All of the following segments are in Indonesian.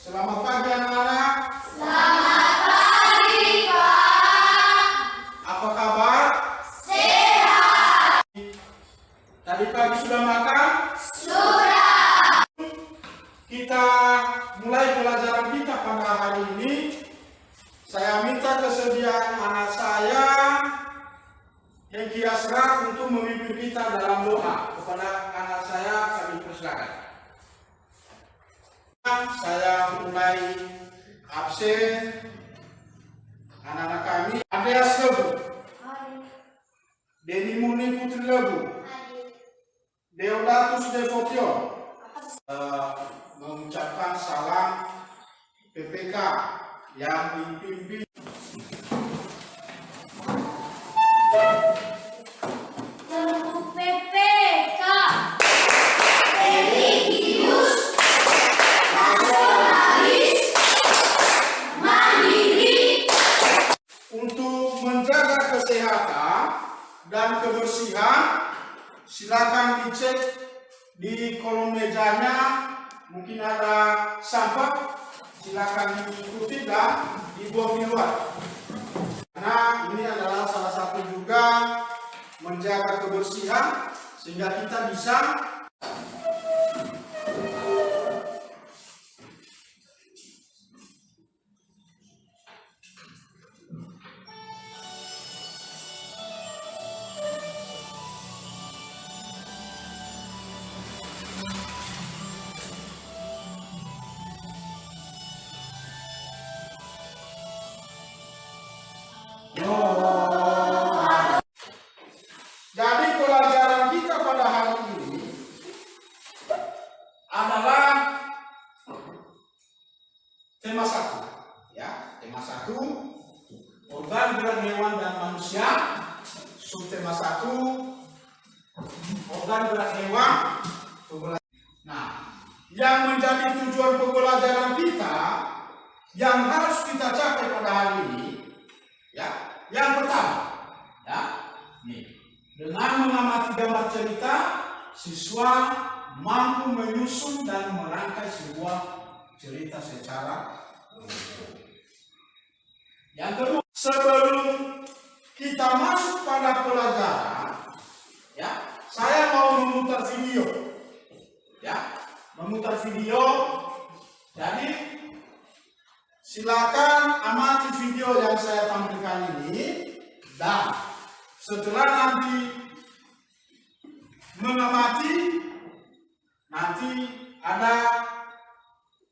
Selamat pagi anak-anak. Selamat pagi, Pak. Apa kabar? Sehat. Tadi pagi sudah makan? Sudah. Kita mulai pelajaran kita pada hari ini. Saya minta kesediaan anak saya yang Asra untuk memimpin kita dalam doa. Kepada anak saya kami persilakan. Saya mulai absen anak-anak kami. Andreas Lebu, Deni Muni Putri Lebu, Deodatus Devotio mengucapkan salam PPK yang dipimpin Untuk PPK religius, nasionalis, mandiri, untuk menjaga kesehatan dan kebersihan. Silakan dicek di kolom mejanya, mungkin ada sampah, silakan diikuti dan dibuang di luar. Karena ini adalah salah satu juga menjaga kebersihan sehingga kita bisa Jadi pelajaran kita pada hari ini adalah tema 1, ya, tema 1 organ gerak hewan dan manusia. Subtema 1 organ gerak hewan. Nah, yang menjadi tujuan pembelajaran kita yang harus kita capai pada hari ini, ya, yang pertama, ya, nih. Dengan mengamati gambar cerita, siswa mampu menyusun dan merangkai sebuah cerita secara utuh. Yang kedua, sebelum kita masuk pada pelajaran, ya, saya mau memutar video, ya, memutar video. Jadi silakan amati video yang saya tampilkan ini, dan setelah nanti mengamati, nanti ada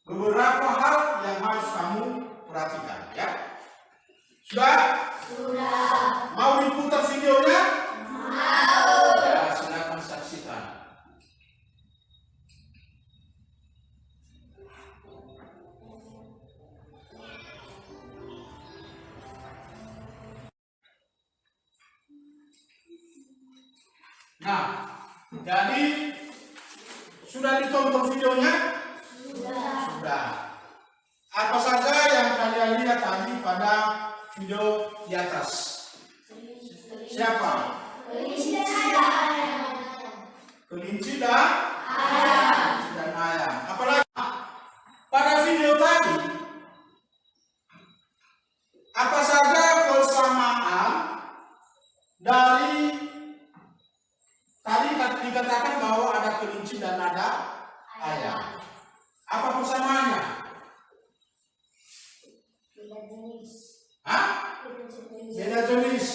beberapa hal yang harus kamu perhatikan, ya. Sudah? sudah. Mau diputar videonya? Mau. Ya, silakan saksikan. Nah, jadi sudah ditonton videonya? Sudah. Apa saja yang kalian lihat tadi pada video di atas? Siapa? Kelinci dan ayam. Kelinci dan ayam. Apalagi pada video tadi, apa saja persamaan dari tadi dikatakan bahwa ada kelinci dan ada ayam. Apa persamaannya? Beda jenis. Hah? Beda jenis.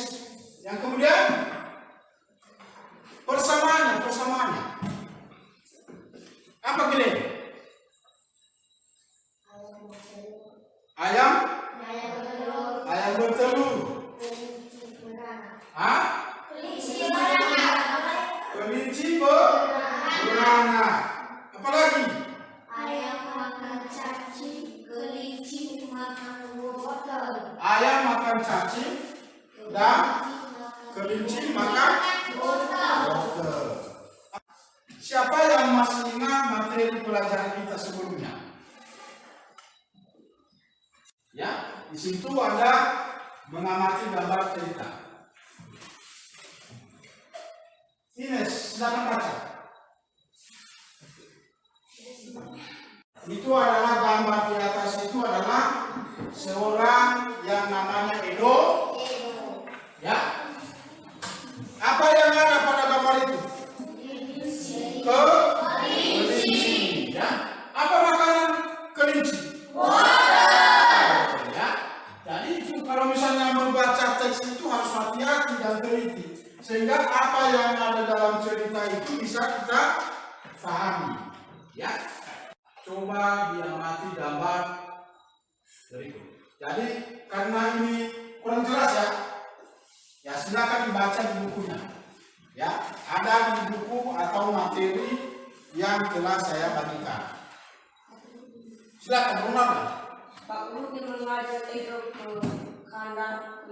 Yang kemudian persamaannya. Apa Glenn? Ayam bertelur. Hah? Kelinci beranak. Apa lagi? Ayam makan cacing, kelinci makan wortel. Ayam makan cacing dan kelinci makan wortel. Siapa yang masih ingat materi pelajaran kita sebelumnya? Ya, di situ ada mengamati gambar cerita. Ines, silakan baca. Itu adalah gambar di atas seorang yang namanya Edo. Ya. Apa yang ada pada gambar itu? Kelinci. Ya. Apa makanan kelinci? Ya. Jadi itu kalau misalnya membaca teks itu harus hati-hati dan teliti, sehingga apa yang ada dalam cerita itu bisa kita pahami. Ya. Coba diamati gambar berikut. Jadi karena ini kurang jelas ya silakan dibaca di bukunya. Ya, ada di buku atau materi yang telah saya bagikan. Silakan ulang. Pak Guru mengajak Edo ke kanan.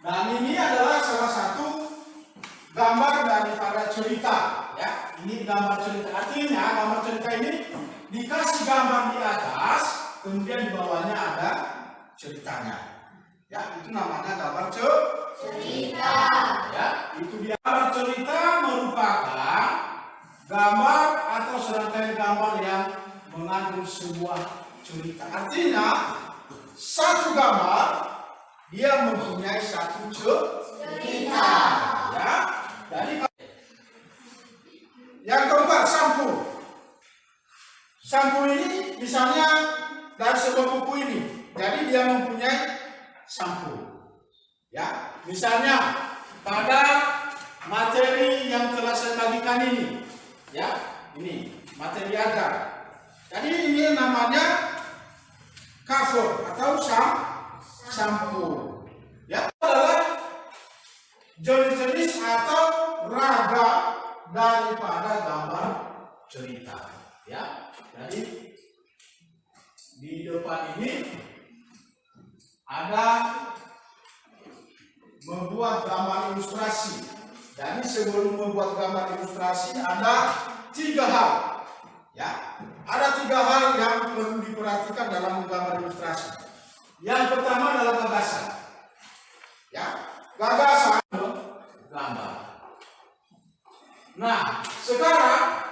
Dan ini adalah salah satu gambar daripada cerita. Ya, ini gambar cerita. Artinya gambar cerita ini dikasih gambar di atas, kemudian di bawahnya ada ceritanya. Ya, itu namanya gambar cerita. Ya, itu dia. Gambar cerita merupakan gambar atau serangkaian gambar yang mengandung sebuah cerita. Artinya satu gambar dia mempunyai satu cerita. Ya, jadi yang keempat, sampul. Sampul ini misalnya dari sebuah buku ini, jadi dia mempunyai sampul. Ya, misalnya pada materi yang telah saya bagikan ini, ya, ini materi ajar. Jadi ini namanya cover atau sampul. Ya, adalah jenis-jenis atau raga daripada gambar cerita. Ya, jadi di depan ini ada membuat gambar ilustrasi. Jadi sebelum membuat gambar ilustrasi ada 3 hal. Ya, ada 3 hal yang perlu diperhatikan dalam menggambar ilustrasi. Yang pertama adalah gagasan. Ya, gagasan gambar. Nah, sekarang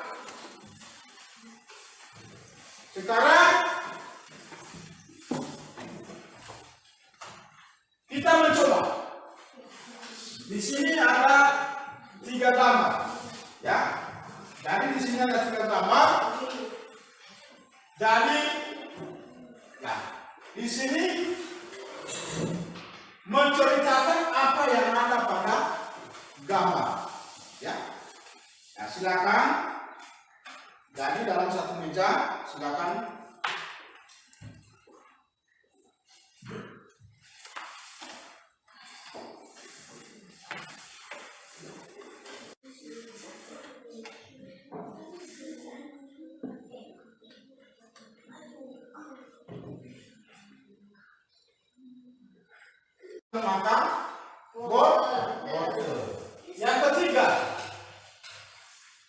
kita mencoba. Di sini ada 3 gambar, ya. Jadi di sini ada 3 gambar. Jadi, ya, di sini menceritakan apa yang ada pada gambar, ya. Ya, silakan. Jadi dalam satu meja, silakan. Makan botol. Yang ketiga,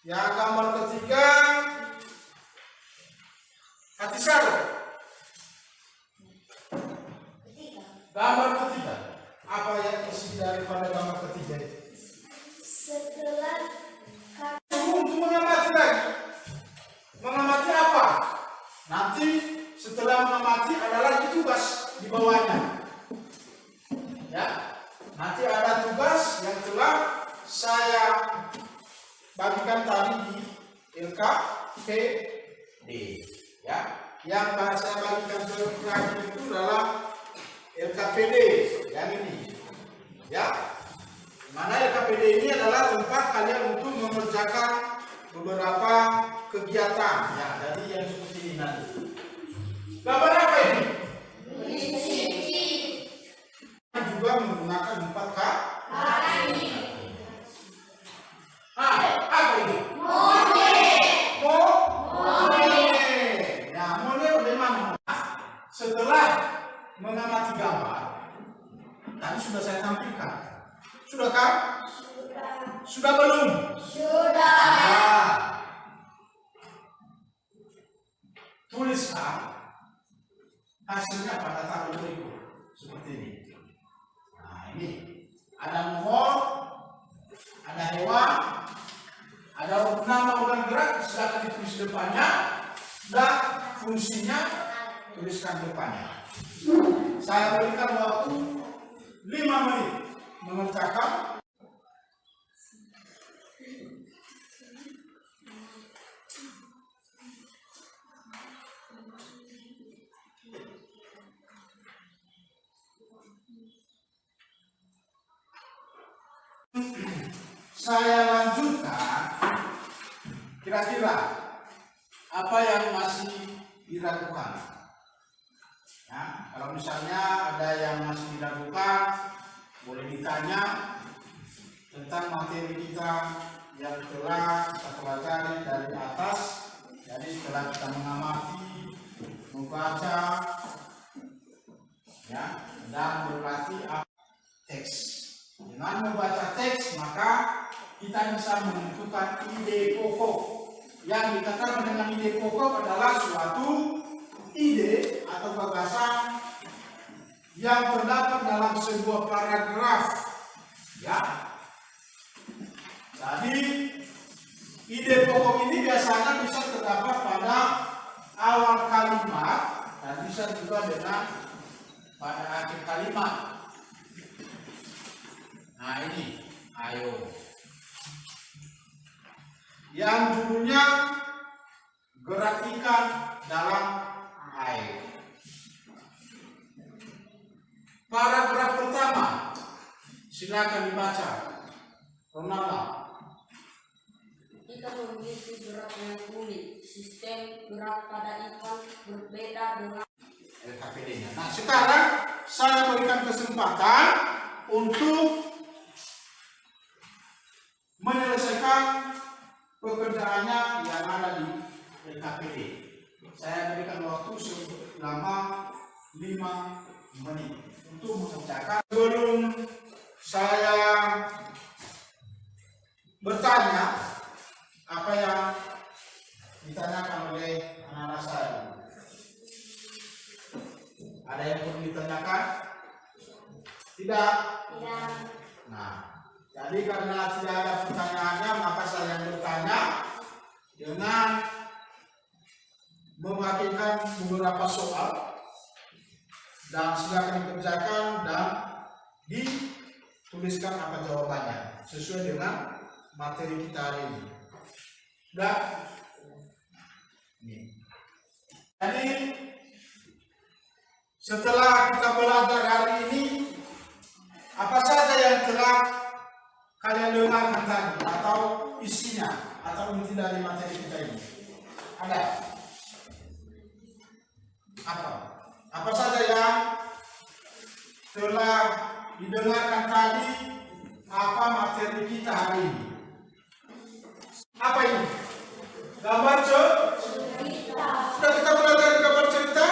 ya, gambar ketiga hati sarung. Gambar ketiga, apa yang isi daripada gambar ketiga itu? Setelah Untuk mengamati lagi. Mengamati apa? Nanti setelah mengamati ada lagi tugas di bawahnya. Ya, nanti ada tugas yang telah saya bagikan tadi di LKPD. Ya, yang saya bagikan terakhir itu adalah LKPD yang ini. Ya, mana LKPD ini adalah tempat kalian untuk mengerjakan beberapa kegiatan. Ya, jadi yang seperti ini nanti. Gambar apa ini? Juga menggunakan 4 kaki. Apa ini? Nah, mone bagaimana? Setelah mengamati gambar, tadi sudah saya tampilkan. Sudah kan? Sudah belum? Sudah. Nah, tuliskan hasilnya pada tabel berikut seperti ini. Nah, ini ada nomor, ada hewan, ada nama organ gerak, silakan ditulis depannya, dan fungsinya, tuliskan depannya. Saya berikan waktu 5 menit mengerjakan. Saya lanjutkan, kira-kira apa yang masih diragukan. Ya, kalau misalnya ada yang masih diragukan, boleh ditanya tentang materi kita yang telah kita pelajari dari atas. Jadi setelah kita mengamati, membaca, ya, dan berlatih teks. Dengan membaca teks, maka kita bisa menentukan ide pokok. Yang dikatakan dengan ide pokok adalah suatu ide atau gagasan yang terdapat dalam sebuah paragraf. Ya. Jadi ide pokok ini biasanya bisa terdapat pada awal kalimat dan bisa juga dengan pada akhir kalimat. Nah ini, ayo. Yang judulnya gerak ikan dalam air. Paragraf pertama, silakan dibaca. Ronaldo. Ikan memiliki gerak yang unik. Sistem gerak pada ikan berbeda dengan LKPD-nya. Nah sekarang saya berikan kesempatan untuk menyelesaikan pekerjaannya yang ada di LKPD. Saya berikan waktu selama 5 menit untuk mengerjakan. Sebelum saya bertanya apa yang ditanyakan oleh anak-anak saya, ada yang perlu ditanyakan? Tidak? tidak. Nah, jadi karena tidak ada pertanyaannya, maka saya bertanya dengan membagikan beberapa soal dan silakan dikerjakan dan dituliskan apa jawabannya sesuai dengan materi kita hari ini. Sudah? Jadi setelah kita belajar hari ini, apa saja yang telah kalian dengarkan tadi atau isinya atau inti dari materi kita ini? Ada? Apa saja yang telah didengarkan tadi? Apa materi kita hari ini? Apa ini? Gambar cerita. Sudah kita belajar gambar cerita?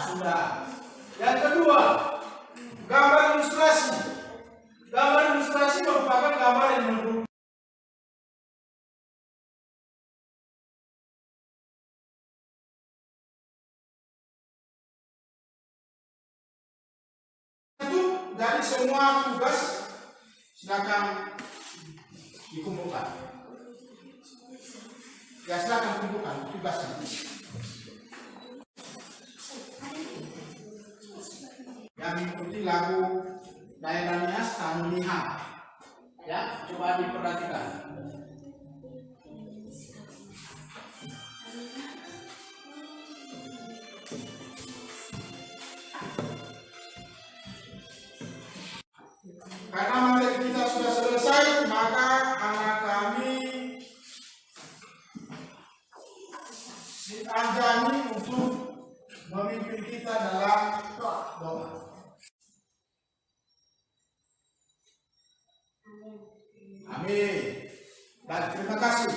Sudah. Yang kedua, gambar ilustrasi. Gambar ilustrasi merupakan gambar yang menunjukkan itu dari semua tugas. Silakan dikumpulkan. Ya silakan kumpulkan tugasnya. Yang mengikuti lagu Daerah Nias Tamu Niha. Ya, coba diperhatikan. Karena materi kita sudah selesai, maka anak kami si Anjani untuk memimpin kita dalam doa. Amin. Dan terima kasih.